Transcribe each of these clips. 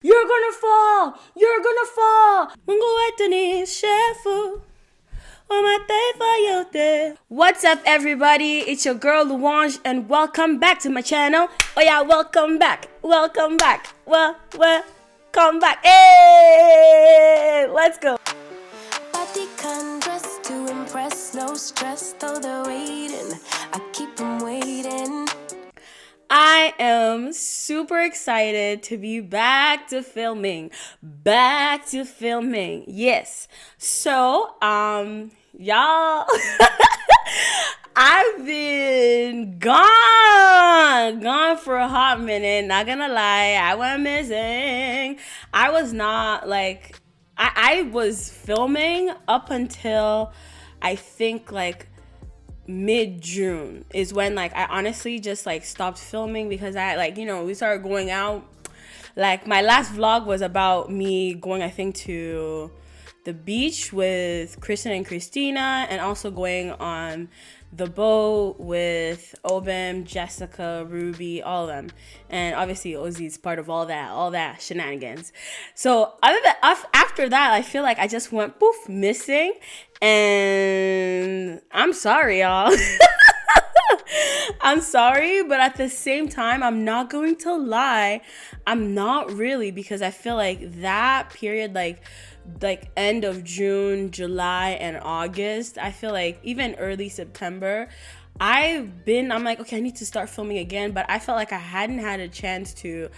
You're gonna fall! You're gonna fall! What's up, everybody? It's your girl Louange, and welcome back to my channel. Oh yeah, welcome back. Welcome back. Welcome back. Hey, let's go. Body dressed to impress, no stress, though they're waiting. I keep them waiting. I am super excited to be back to filming. Yes. So, y'all, I've been gone for a hot minute. Not gonna lie, I went missing. I was not like, I was filming up until I think like mid-June is when like I honestly just like stopped filming because I like, we started going out. Like my last vlog was about me going, I think, to the beach with Kristen and Christina, and also going on the boat with Obim, Jessica, Ruby, all of them, and obviously Ozzy's part of all that shenanigans. So after that, I feel like I just went poof missing, and I'm sorry, y'all. I'm sorry, but at the same time, I'm not going to lie, I'm not really, because I feel like that period, like end of June, July, and August, I feel like even early September, I'm like, okay, I need to start filming again, but I felt like I hadn't had a chance to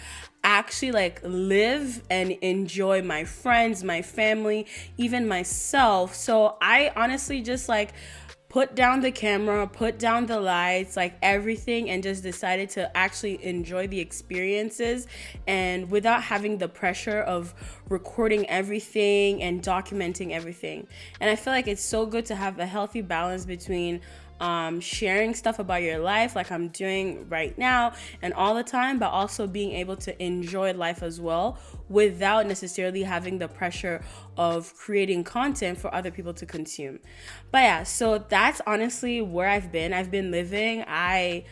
actually like live and enjoy my friends, my family, even myself. So I honestly just like put down the camera, put down the lights, like everything, and just decided to actually enjoy the experiences, and without having the pressure of recording everything and documenting everything. And I feel like it's so good to have a healthy balance between sharing stuff about your life like I'm doing right now and all the time, but also being able to enjoy life as well without necessarily having the pressure of creating content for other people to consume. But yeah, so that's honestly where I've been living. I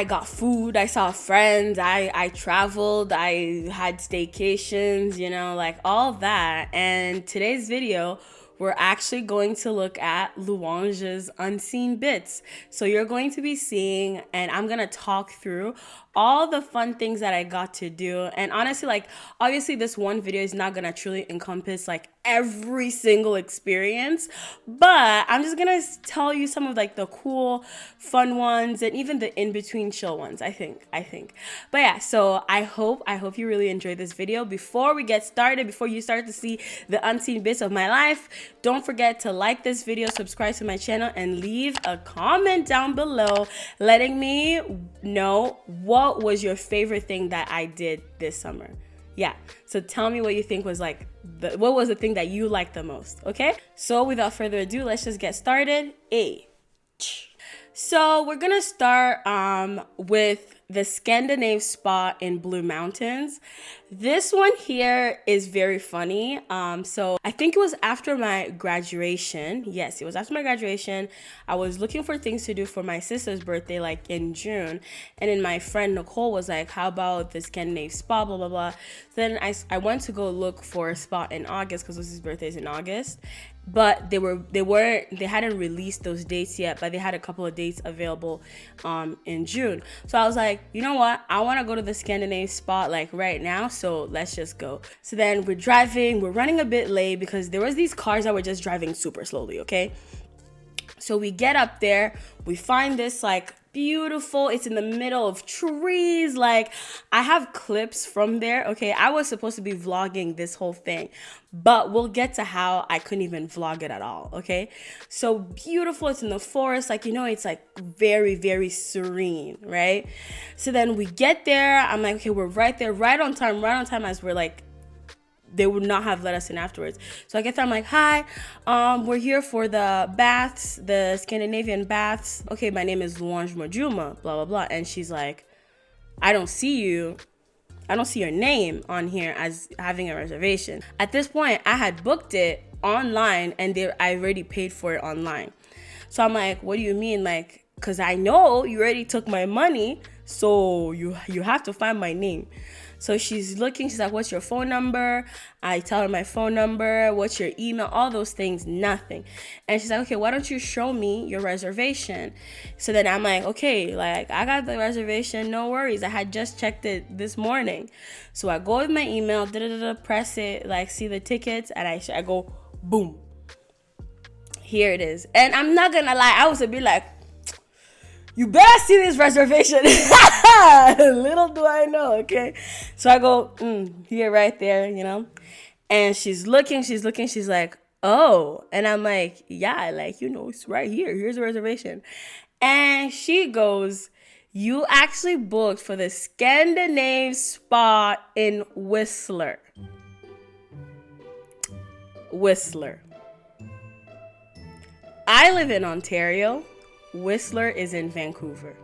got food, I saw friends, I traveled, I had staycations, like all that. And today's video, we're actually going to look at Louange's unseen bits. So you're going to be seeing, and I'm gonna talk through all the fun things that I got to do. And honestly, like, obviously this one video is not gonna truly encompass like every single experience, but I'm just gonna tell you some of like the cool, fun ones, and even the in-between chill ones, I think. But yeah, so I hope you really enjoyed this video. Before we get started, before you start to see the unseen bits of my life, don't forget to like this video, subscribe to my channel, and leave a comment down below letting me know what was your favorite thing that I did this summer. Yeah, so tell me what you think was like, what was the thing that you liked the most, okay? So without further ado, let's just get started. So we're gonna start with the Scandinave spa in Blue Mountains. This one here is very funny. So I think it was after my graduation. Yes, it was after my graduation. I was looking for things to do for my sister's birthday, like in June. And then my friend Nicole was like, how about the Scandinave spa, blah, blah, blah. Then I went to go look for a spot in August because Lucy's birthday is in August. But they hadn't released those dates yet, but they had a couple of dates available in June. So I was like, you know what? I want to go to the Scandinave spot like right now, so let's just go. So then we're driving, we're running a bit late because there was these cars that were just driving super slowly, okay? So we get up there, we find this like beautiful, it's in the middle of trees. Like, I have clips from there, okay? I was supposed to be vlogging this whole thing, but we'll get to how I couldn't even vlog it at all, okay? So beautiful, it's in the forest, like, it's like very, very serene, right? So then we get there, I'm like, okay, we're right there, right on time as we're like, they would not have let us in afterwards. So I get there, I'm like, hi, we're here for the baths, the Scandinavian baths. Okay, my name is Louange Majuma, blah, blah, blah. And she's like, I don't see your name on here as having a reservation. At this point, I had booked it online, and I already paid for it online. So I'm like, what do you mean? Like, because I know you already took my money, so you have to find my name. So she's looking, she's like, what's your phone number? I tell her my phone number, what's your email, all those things, nothing. And she's like, okay, why don't you show me your reservation? So then I'm like, okay, like I got the reservation, no worries. I had just checked it this morning. So I go with my email, press it, like see the tickets, and I go, boom. Here it is. And I'm not gonna lie, I was a bit like, you better see this reservation. Little do I know, okay? So I go, here, right there, you know? And she's looking, she's like, oh. And I'm like, yeah, like, it's right here. Here's the reservation. And she goes, you actually booked for the Scandinave Spa in Whistler. I live in Ontario. Whistler is in Vancouver.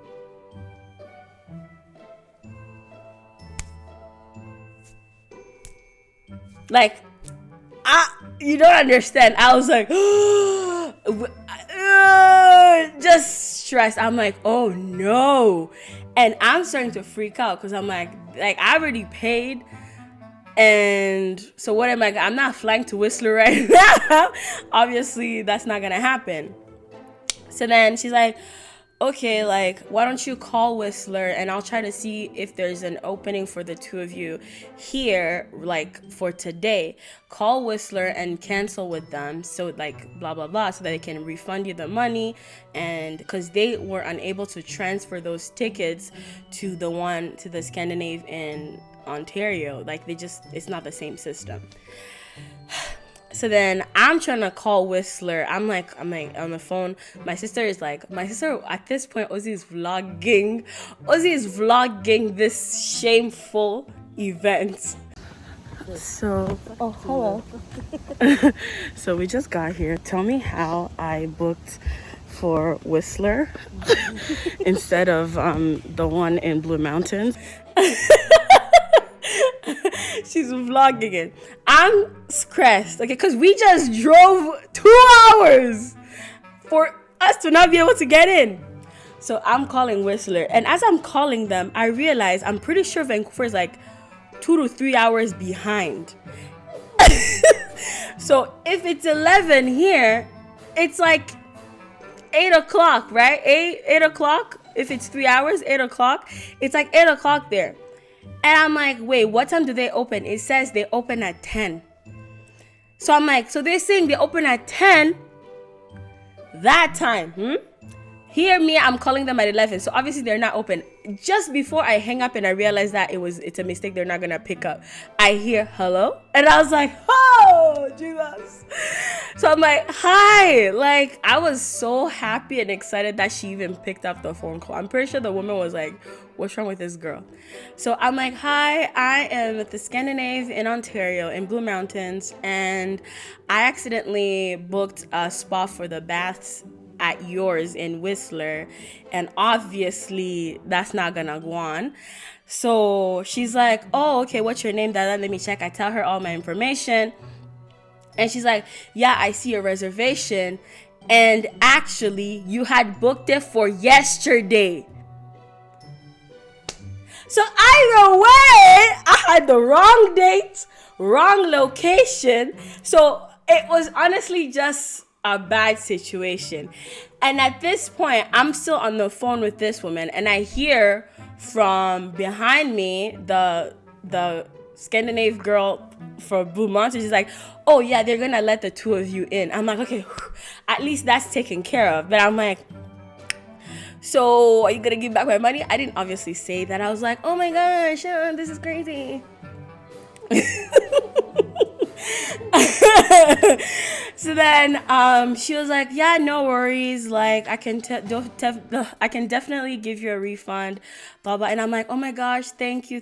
Like, you don't understand. I was like, just stressed. I'm like, oh no. And I'm starting to freak out because I'm like I already paid. And so what am I? I'm not flying to Whistler right now. Obviously, that's not gonna happen. So then she's like, okay, like, why don't you call Whistler and I'll try to see if there's an opening for the two of you here, like, for today. Call Whistler and cancel with them. So, like, blah, blah, blah, so that they can refund you the money. And because they were unable to transfer those tickets to the Scandinave in Ontario. Like, it's not the same system. So then I'm trying to call Whistler. I'm like on the phone. My sister at this point, Ozzy is vlogging this shameful event. So, hello. So we just got here. Tell me how I booked for Whistler instead of the one in Blue Mountains. She's vlogging it. I'm stressed, okay, because we just drove 2 hours for us to not be able to get in. So I'm calling Whistler, and as I'm calling them, I realize I'm pretty sure Vancouver is like 2 to 3 hours behind. So if it's 11 here, it's like 8 o'clock, right? 8 o'clock. If it's 3 hours, 8 o'clock. It's like 8 o'clock there. And I'm like, wait, what time do they open? It says they open at 10. So I'm like, so they're saying they open at 10 that time. Hear me, I'm calling them at 11. So obviously they're not open. Just before I hang up and I realized that it's a mistake, they're not going to pick up, I hear hello. And I was like, oh, Jesus. So I'm like, hi. Like, I was so happy and excited that she even picked up the phone call. I'm pretty sure the woman was like, what's wrong with this girl? So I'm like, hi, I am at the Scandinave in Ontario in Blue Mountains. And I accidentally booked a spa for the baths at yours in Whistler, and obviously that's not gonna go on. So she's like, oh, okay, what's your name? Let me check. I tell her all my information, and she's like, yeah, I see your reservation, and actually you had booked it for yesterday. So either way, I had the wrong date, wrong location. So it was honestly just a bad situation. And at this point, I'm still on the phone with this woman, and I hear from behind me the Scandinave girl for Blue Mountain. She's like, oh yeah, they're gonna let the two of you in. I'm like, okay, at least that's taken care of. But I'm like, so are you gonna give back my money? I didn't obviously say that. I was like, oh my gosh, this is crazy. So then she was like, yeah, no worries, like I can definitely give you a refund, blah blah. And I'm like, oh my gosh, thank you.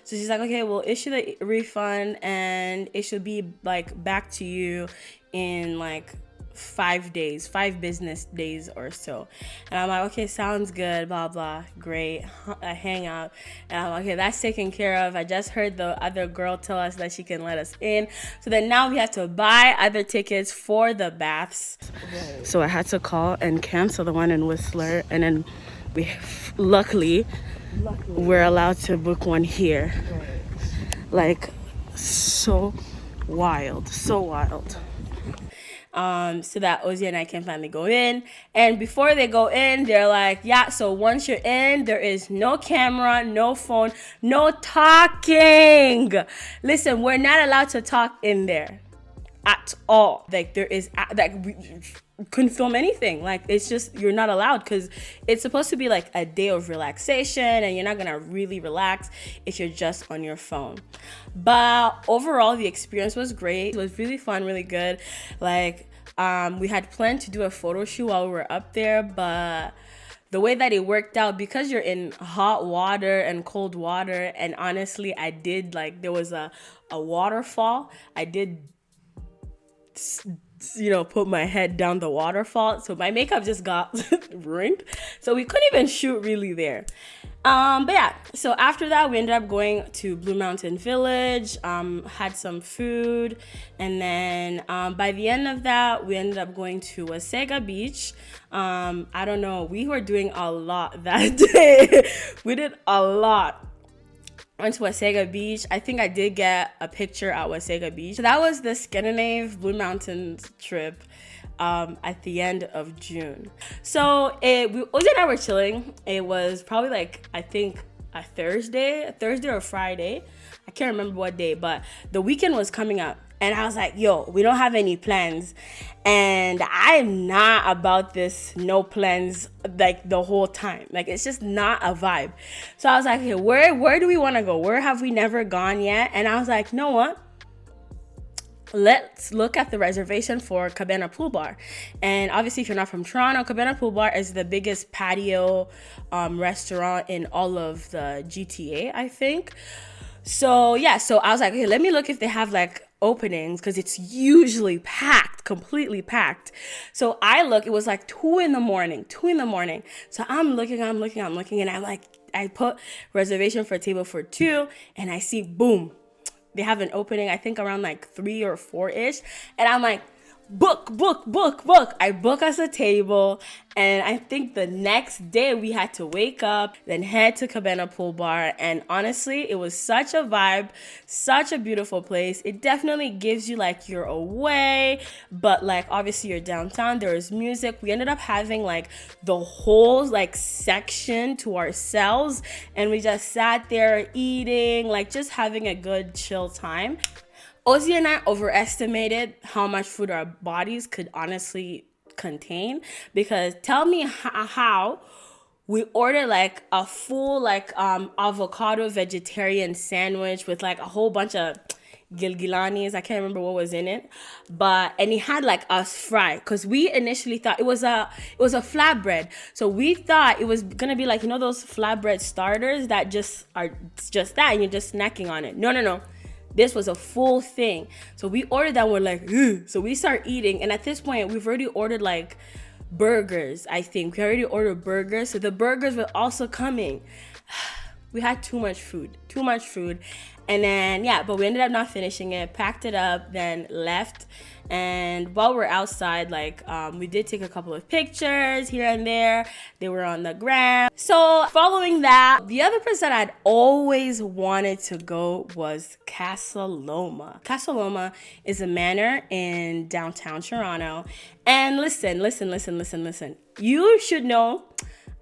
So she's like, okay, we'll issue the refund and it should be like back to you in like 5 business days or so. And I'm like, okay, sounds good, blah blah, great. I hang up and I'm like, okay, that's taken care of. I just heard the other girl tell us that she can let us in, so then now we have to buy other tickets for the baths. So I had to call and cancel the one in Whistler, and then we luckily we're allowed to book one here. Like, so wild, so wild. So that Ozzy and I can finally go in. And before they go in, they're like, yeah, so once you're in, there is no camera, no phone, no talking. Listen, we're not allowed to talk in there at all. Like, there is, like, we couldn't film anything. Like, it's just, you're not allowed, because it's supposed to be like a day of relaxation, and you're not gonna really relax if you're just on your phone. But overall, the experience was great. It was really fun, really good. Like, we had planned to do a photo shoot while we were up there, but the way that it worked out, because you're in hot water and cold water, and honestly, I did, like, there was a waterfall. I did, put my head down the waterfall, so my makeup just got ruined, so we couldn't even shoot really there. But yeah, so after that, we ended up going to Blue Mountain Village, had some food, and then by the end of that, we ended up going to Wasaga Beach. I don't know, we were doing a lot that day. We did a lot. Went to Wasaga Beach. I think I did get a picture at Wasaga Beach. So that was the Scandinave Blue Mountains trip at the end of June. So Ozzy and I were chilling. It was probably like, I think a Thursday or Friday. I can't remember what day, but the weekend was coming up. And I was like, yo, we don't have any plans. And I'm not about this no plans like the whole time. Like, it's just not a vibe. So I was like, okay, where do we want to go? Where have we never gone yet? And I was like, you know what? Let's look at the reservation for Cabana Pool Bar. And obviously, if you're not from Toronto, Cabana Pool Bar is the biggest patio restaurant in all of the GTA, I think. So yeah, so I was like, okay, let me look if they have like openings, because it's usually packed, completely packed. So I look, it was like 2 a.m. So I'm looking, and I'm like, I put reservation for a table for 2, and I see, boom, they have an opening, I think around like 3 or 4-ish. And I'm like, book. I book us a table, and I think the next day we had to wake up, then head to Cabana Pool Bar. And honestly, it was such a vibe, such a beautiful place. It definitely gives you like you're away, but like obviously you're downtown. There is music. We ended up having like the whole like section to ourselves, and we just sat there eating, like just having a good chill time. Ozzy and I overestimated how much food our bodies could honestly contain, because tell me how we ordered like a full like avocado vegetarian sandwich with like a whole bunch of gilgilanis. I can't remember what was in it, and it had like a fry, because we initially thought it was a flatbread. So we thought it was gonna be like, those flatbread starters that just are just that, and you're just snacking on it. No. This was a full thing. So we ordered that. We're like, ugh. So we start eating. And at this point, we've already ordered like burgers, I think. We already ordered burgers. So the burgers were also coming. We had too much food. And then, yeah, but we ended up not finishing it, packed it up, then left. And while we're outside, like, we did take a couple of pictures here and there. They were on the gram. So following that, the other place that I'd always wanted to go was Casa Loma. Casa Loma is a manor in downtown Toronto. And listen. You should know,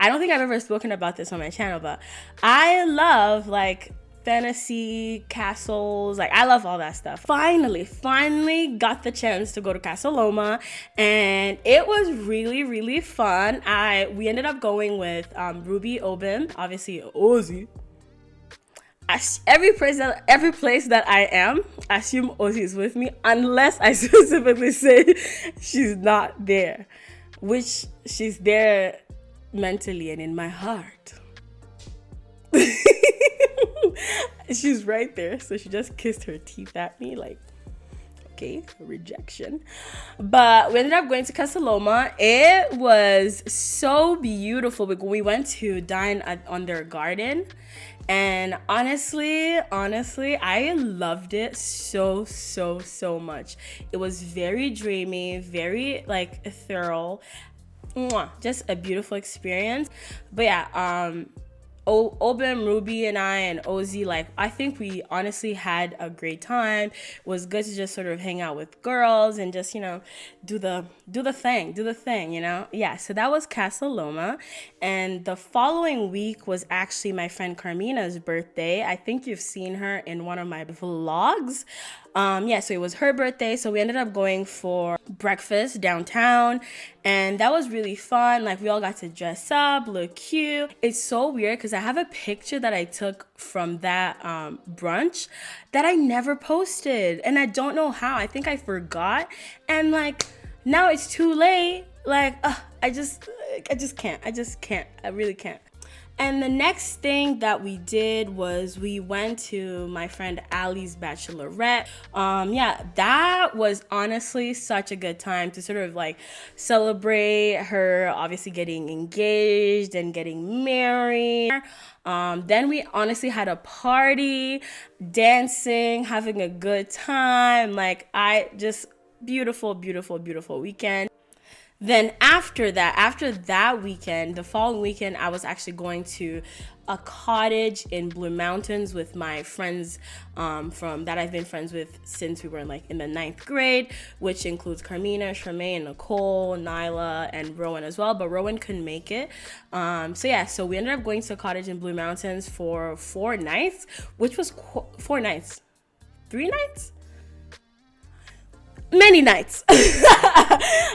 I don't think I've ever spoken about this on my channel, but I love like fantasy castles. Like, I love all that stuff. Finally got the chance to go to Casa Loma, and it was really, really fun. We ended up going with Ruby, Obin, obviously Ozzy. Every place that I am, I assume Ozzy is with me, unless I specifically say she's not there, which she's there mentally and in my heart. She's right there, so she just kissed her teeth at me, like, okay, rejection. But we ended up going to Casa Loma. It was so beautiful. We went to dine on their garden, and honestly, I loved it so much. It was very dreamy, very like thorough. Just a beautiful experience. But yeah, Obim, Ruby, and I, and Ozzy, like, I think we honestly had a great time. It was good to just sort of hang out with girls and just, do the thing, Yeah, so that was Casa Loma. And the following week was actually my friend Carmina's birthday. I think you've seen her in one of my vlogs. Yeah, so it was her birthday, so we ended up going for breakfast downtown, and that was really fun. Like, we all got to dress up, look cute. It's so weird because I have a picture that I took from that brunch that I never posted, and I don't know how. I think I forgot, and like now it's too late. Like, I just can't. I really can't. And the next thing that we did was we went to my friend Allie's bachelorette. Yeah, that was honestly such a good time to sort of like celebrate her obviously getting engaged and getting married. Then we honestly had a party, dancing, having a good time. Like, beautiful, beautiful, beautiful weekend. Then after that weekend, the following weekend, I was actually going to a cottage in Blue Mountains with my friends from that I've been friends with since we were in the 9th grade, which includes Carmina, Charmaine, Nicole, Nyla, and Rowan as well. But Rowan couldn't make it. So we ended up going to a cottage in Blue Mountains for 4 nights, which was 4 nights, 3 nights. Many nights.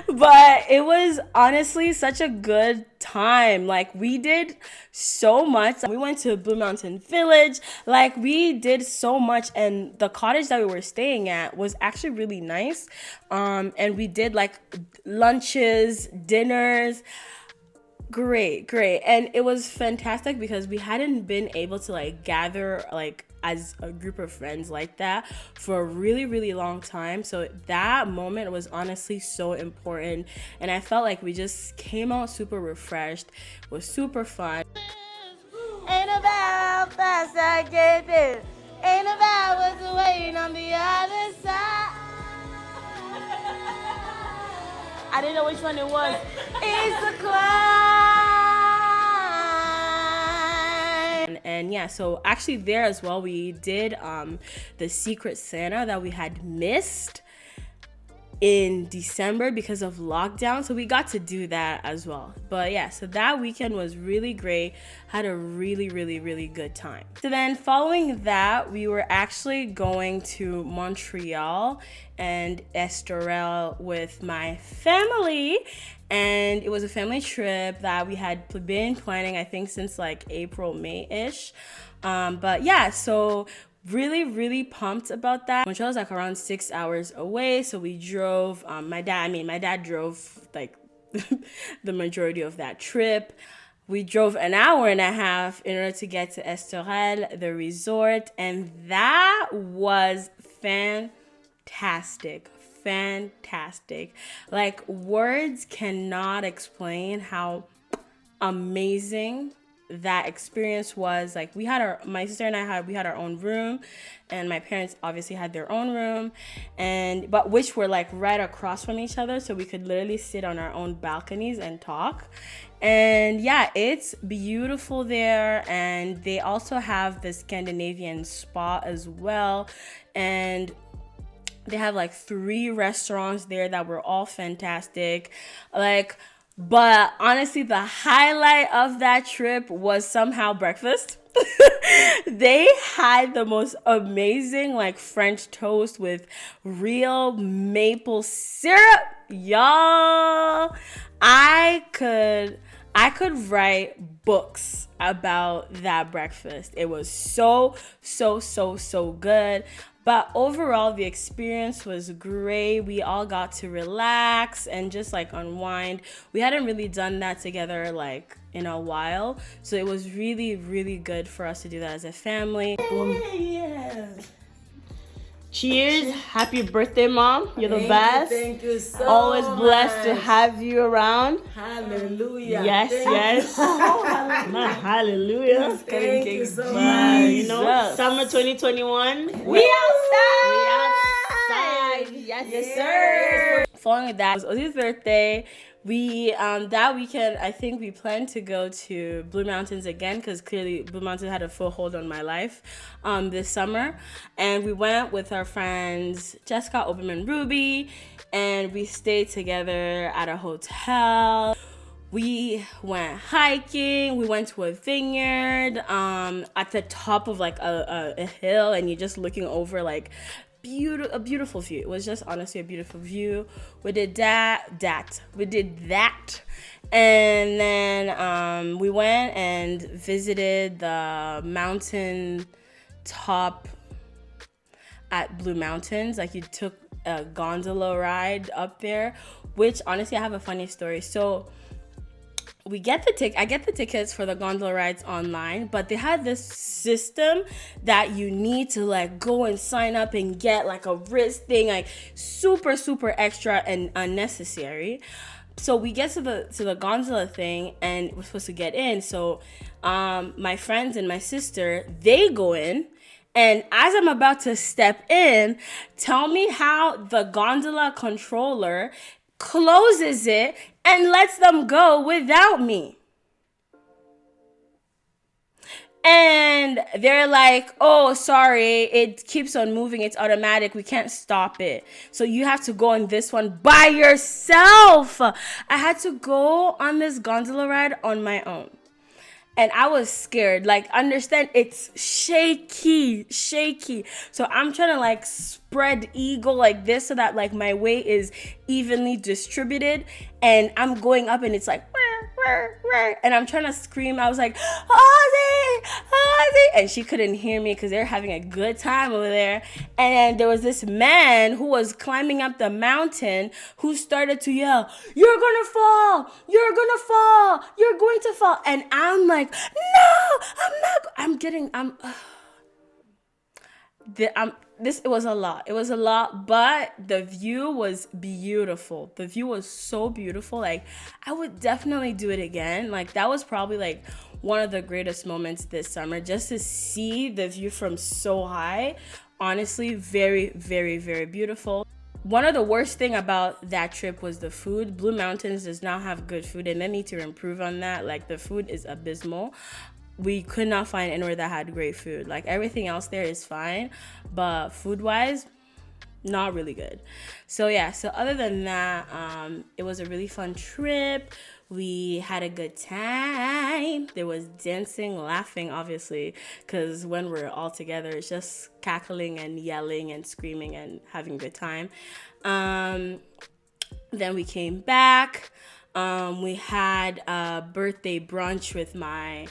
But it was honestly such a good time. Like, we did so much. We went to Blue Mountain Village. Like, we did so much, and the cottage that we were staying at was actually really nice. And we did like lunches, dinners. Great. And it was fantastic because we hadn't been able to like gather like as a group of friends like that for a really, really long time. So that moment was honestly so important. And I felt like we just came out super refreshed. It was super fun. Ain't about fast I get this. Ain't about what's waiting on the other side. I didn't know which one it was. It's the climb. And yeah, so actually there as well, we did the Secret Santa that we had missed in December because of lockdown, so we got to do that as well. But yeah, so that weekend was really great. Had a really, really, really good time. So then following that, we were actually going to Montreal and Estoril with my family, and it was a family trip that we had been planning, I think, since like April, May-ish. But yeah, so really, really pumped about that. Montreal was like around 6 hours away, so we drove. My dad drove like the majority of that trip. We drove an hour and a half in order to get to Estoril, the resort, and that was fantastic. Like, words cannot explain how amazing that experience was. Like, my sister and I had our own room, and my parents obviously had their own room, but which were like right across from each other, so we could literally sit on our own balconies and talk. And yeah, it's beautiful there, and they also have the Scandinavian spa as well, and they have like 3 restaurants there that were all fantastic. But honestly, the highlight of that trip was somehow breakfast. They had the most amazing like French toast with real maple syrup. Y'all, I could write books about that breakfast. It was so good. But overall, the experience was great. We all got to relax and just like unwind. We hadn't really done that together like in a while. So it was really, really good for us to do that as a family. Yeah. Cheers. Happy birthday, Mom. You're the best. Thank you so much. Always blessed to have you around. Hallelujah. Yes. Hallelujah. Hallelujah. Thank you so much. Summer 2021. We outside. Yes, sir. Following that, it was Ozzy's birthday. We that weekend, I think we planned to go to Blue Mountains again because clearly Blue Mountain had a full hold on my life this summer. And we went with our friends Jessica, Oberman, Ruby, and we stayed together at a hotel. We went hiking. We went to a vineyard at the top of like a hill, and you're just looking over like a beautiful view. It was just honestly a beautiful view. We did that. We did that. And then we went and visited the mountain top at Blue Mountains. Like you took a gondola ride up there, which honestly I have a funny story. So I get the tickets for the gondola rides online, but they had this system that you need to like go and sign up and get like a wrist thing, like super extra and unnecessary. So we get to the gondola thing and we're supposed to get in. So my friends and my sister, they go in, and as I'm about to step in, tell me how the gondola controller closes it and lets them go without me. And they're like, oh, sorry, it keeps on moving. It's automatic. We can't stop it. So you have to go on this one by yourself. I had to go on this gondola ride on my own. And I was scared. Like, understand, it's shaky. So I'm trying to like spread eagle like this so that like my weight is evenly distributed. And I'm going up and it's like, and I'm trying to scream. I was like, Ozzy! And she couldn't hear me because they're having a good time over there. And there was this man who was climbing up the mountain who started to yell, you're gonna fall! You're gonna fall! You're going to fall! And I'm like, no! It was a lot. It was a lot, but the view was beautiful. The view was so beautiful. Like, I would definitely do it again. Like, that was probably like one of the greatest moments this summer, just to see the view from so high. Honestly, very beautiful. One of the worst thing about that trip was the food. Blue Mountains does not have good food, and they need to improve on that. Like, the food is abysmal. We could not find anywhere that had great food. Like, everything else there is fine, but food-wise, not really good. So yeah, so other than that, it was a really fun trip. We had a good time. There was dancing, laughing, obviously, because when we're all together, it's just cackling and yelling and screaming and having a good time. Then we came back. We had a birthday brunch with my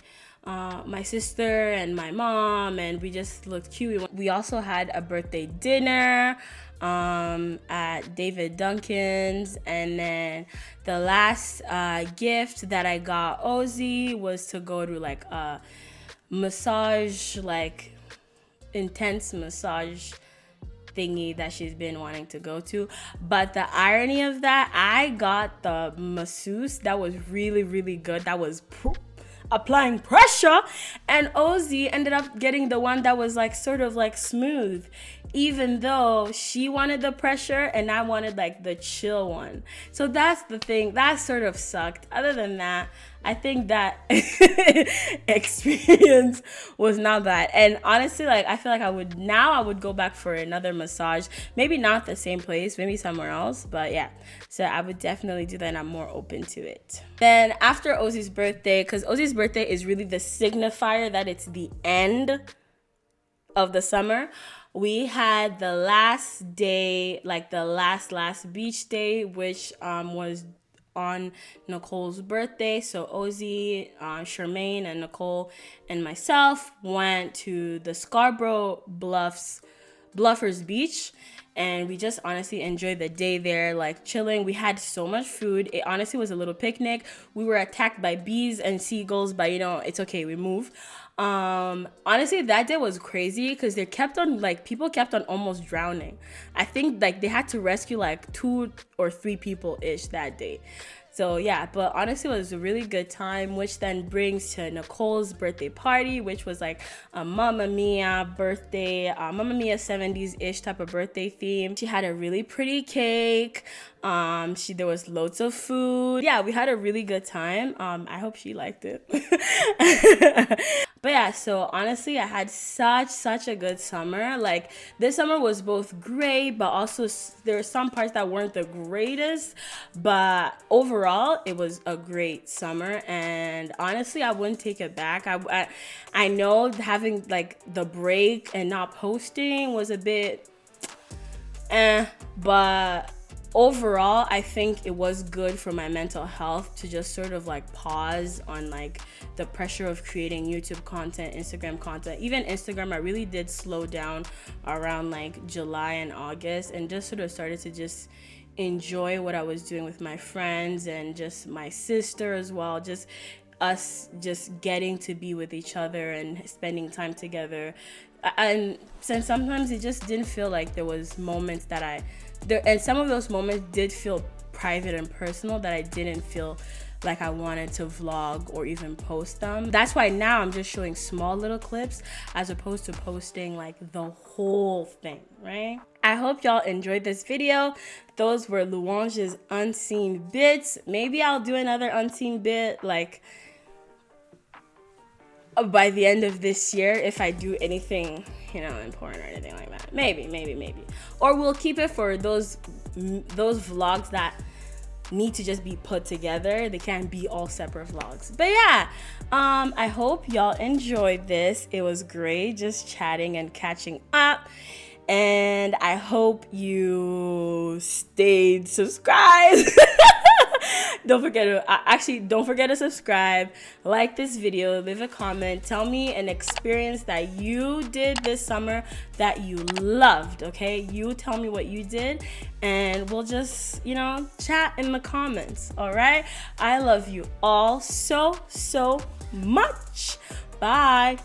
sister and my mom, and we just looked cute. We also had a birthday dinner at David Duncan's, and then the last gift that I got Ozzy was to go to like a massage, like intense massage thingy that she's been wanting to go to. But the irony of that, I got the masseuse that was really good, that was applying pressure, and Ozzy ended up getting the one that was like sort of like smooth, even though she wanted the pressure and I wanted like the chill one. So that's the thing that sort of sucked. Other than that, I think that experience was not bad. And honestly, like, I feel like I would go back for another massage. Maybe not the same place, maybe somewhere else. But yeah, so I would definitely do that, and I'm more open to it. Then after Ozzy's birthday, because Ozzy's birthday is really the signifier that it's the end of the summer, we had the last day, like the last beach day, which was on Nicole's birthday. So Ozzy, Charmaine, and Nicole and myself went to the Scarborough Bluffers Beach, and we just honestly enjoyed the day there, like chilling. We had so much food. It honestly was a little picnic. We were attacked by bees and seagulls, but it's okay, we move. Honestly, that day was crazy because people kept on almost drowning. I think like they had to rescue like 2 or 3 people ish that day. So yeah, but honestly, it was a really good time, which then brings to Nicole's birthday party, which was like a Mamma Mia birthday, Mamma Mia 70s-ish type of birthday theme. She had a really pretty cake. There was loads of food. Yeah, we had a really good time. I hope she liked it. But yeah, so honestly, I had such a good summer. Like, this summer was both great, but also there were some parts that weren't the greatest. But overall, it was a great summer, and honestly, I wouldn't take it back. I know having like the break and not posting was a bit but overall, I think it was good for my mental health to just sort of like pause on like the pressure of creating YouTube content, Instagram content. Even Instagram, I really did slow down around like July and August, and just sort of started to just enjoy what I was doing with my friends and just my sister as well. Just us just getting to be with each other and spending time together. And since sometimes it just didn't feel like there was moments that and some of those moments did feel private and personal that I didn't feel like I wanted to vlog or even post them. That's why now I'm just showing small little clips as opposed to posting like the whole thing, right? I hope y'all enjoyed this video. Those were Louange's unseen bits. Maybe I'll do another unseen bit like by the end of this year if I do anything, important or anything like that. Maybe. Or we'll keep it for those vlogs that need to just be put together. They can't be all separate vlogs. But yeah, I hope y'all enjoyed this. It was great just chatting and catching up. And I hope you stayed subscribed. Don't forget to subscribe, like this video, leave a comment, tell me an experience that you did this summer that you loved, okay? You tell me what you did, and we'll just, chat in the comments, all right? I love you all so much. Bye.